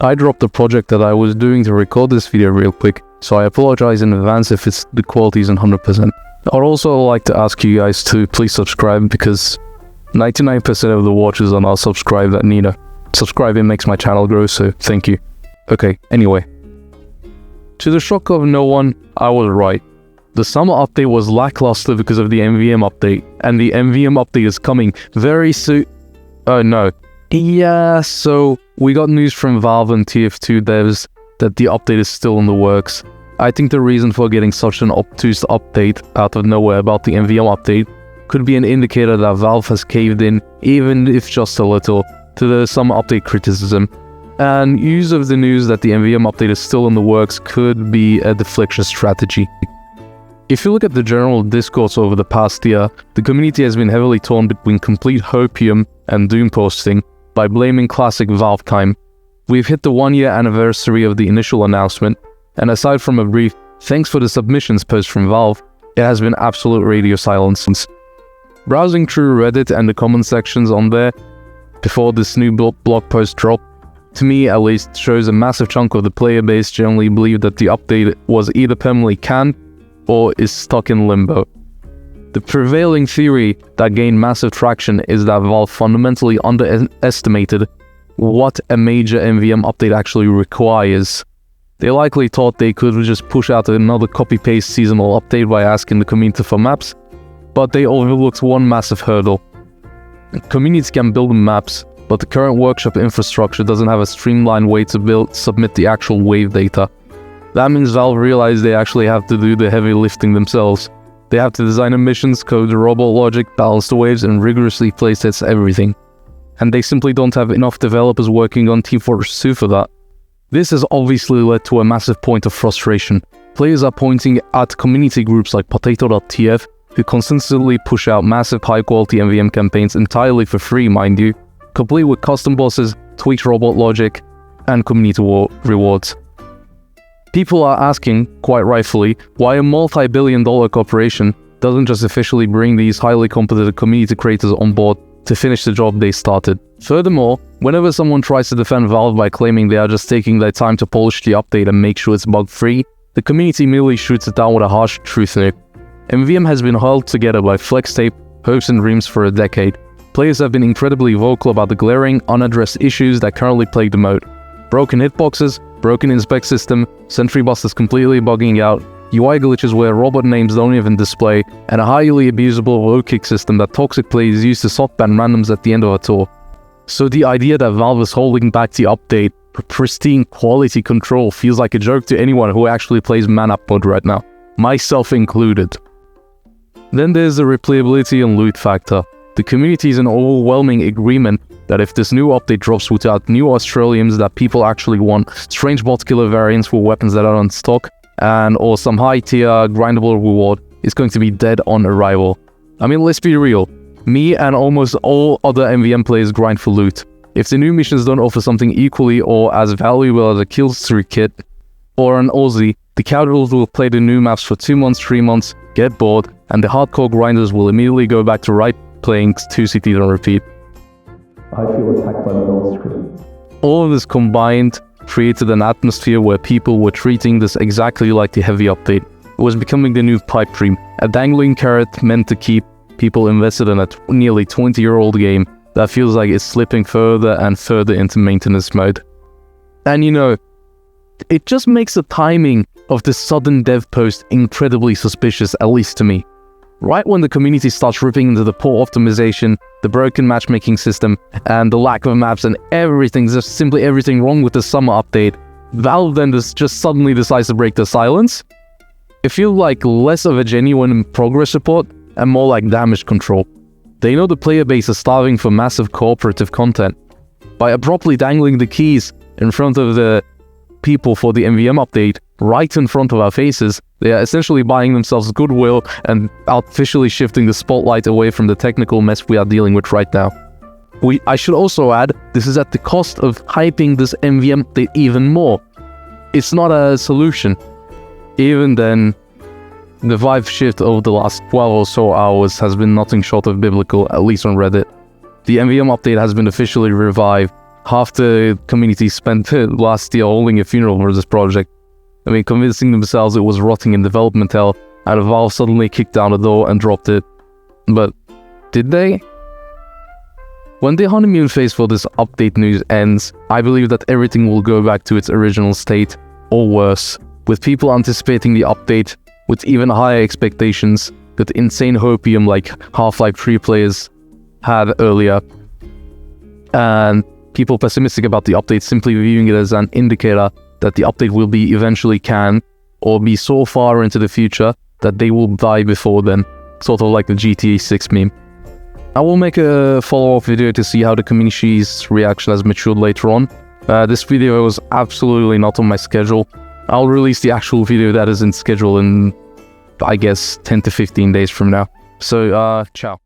I dropped the project that I was doing to record this video real quick, so I apologize in advance if the quality isn't 100%. I'd also like to ask you guys to please subscribe, because 99% of the watchers are not subscribed, and subscribing makes my channel grow, so thank you. Okay, anyway. To the shock of no one, I was right. The summer update was lackluster because of the MvM update, and the MvM update is coming very soon. Oh no. Yeah, so we got news from Valve and TF2 devs that the update is still in the works. I think the reason for getting such an obtuse update out of nowhere about the MvM update could be an indicator that Valve has caved in, even if just a little, to the summer update criticism. And use of the news that the MvM update is still in the works could be a deflection strategy. If you look at the general discourse over the past year, the community has been heavily torn between complete hopium and doom posting by blaming classic Valve time. We've hit the 1-year anniversary of the initial announcement, and aside from a brief "thanks for the submissions" post from Valve, it has been absolute radio silence since. Browsing through Reddit and the comment sections on there before this new blog post dropped, to me at least, shows a massive chunk of the player base generally believed that the update was either permanently canned or is stuck in limbo. The prevailing theory that gained massive traction is that Valve fundamentally underestimated what a major MvM update actually requires. They likely thought they could just push out another copy-paste seasonal update by asking the community for maps, but they overlooked one massive hurdle. Communities can build maps, but the current workshop infrastructure doesn't have a streamlined way to submit the actual wave data. That means Valve realized they actually have to do the heavy lifting themselves. They have to design emissions, code the robot logic, balance the waves, and rigorously playstest everything. And they simply don't have enough developers working on Team Fortress 2 for that. This has obviously led to a massive point of frustration. Players are pointing at community groups like Potato.tf, who consistently push out massive high-quality MvM campaigns entirely for free, mind you, complete with custom bosses, tweaked robot logic, and community rewards. People are asking, quite rightfully, why a multi-billion-dollar corporation doesn't just officially bring these highly competent community creators on board to finish the job they started. Furthermore, whenever someone tries to defend Valve by claiming they are just taking their time to polish the update and make sure it's bug-free, the community merely shoots it down with a harsh truth nuke. MvM has been held together by flex tape, hopes and dreams for a decade. Players have been incredibly vocal about the glaring, unaddressed issues that currently plague the mode. Broken hitboxes, broken inspect system, sentry busters completely bugging out, UI glitches where robot names don't even display, and a highly abusable low kick system that toxic players use to softban randoms at the end of a tour. So the idea that Valve is holding back the update for pristine quality control feels like a joke to anyone who actually plays man-up mode right now, myself included. Then there's the replayability and loot factor. The community is in overwhelming agreement that if this new update drops without new Australians that people actually want, strange bot killer variants for weapons that are on stock, or some high-tier grindable reward, is going to be dead on arrival. I mean, let's be real. Me and almost all other MvM players grind for loot. If the new missions don't offer something equally or as valuable as a kill-streak kit or an Aussie, the casuals will play the new maps for 2 months, 3 months, get bored, and the hardcore grinders will immediately go back to playing 2 cities on repeat. I feel attacked by the North Stream. All of this combined created an atmosphere where people were treating this exactly like the heavy update. It was becoming the new pipe dream, a dangling carrot meant to keep people invested in a nearly 20-year-old game that feels like it's slipping further and further into maintenance mode. And it just makes the timing of this sudden dev post incredibly suspicious, at least to me. Right when the community starts ripping into the poor optimization, the broken matchmaking system, and the lack of maps and everything, just simply everything wrong with the summer update, Valve then just suddenly decides to break the silence. It feels like less of a genuine progress report and more like damage control. They know the player base is starving for massive cooperative content. By abruptly dangling the keys in front of the people for the MvM update, right in front of our faces, they are essentially buying themselves goodwill and artificially shifting the spotlight away from the technical mess we are dealing with right now. I should also add, this is at the cost of hyping this MvM update even more. It's not a solution. Even then, the vibe shift over the last 12 or so hours has been nothing short of biblical, at least on Reddit. The MvM update has been officially revived, half the community spent last year holding a funeral for this project. I mean, convincing themselves it was rotting in development hell, and Valve suddenly kicked down the door and dropped it. But did they? When the honeymoon phase for this update news ends, I believe that everything will go back to its original state, or worse, with people anticipating the update with even higher expectations that insane hopium like Half-Life 3 players had earlier, and people pessimistic about the update simply viewing it as an indicator that the update will be eventually canned or be so far into the future that they will die before then, sort of like the GTA 6 meme. I will make a follow-up video to see how the community's reaction has matured later on. This video was absolutely not on my schedule. I'll release the actual video that is in schedule in, I guess, 10 to 15 days from now. So, ciao.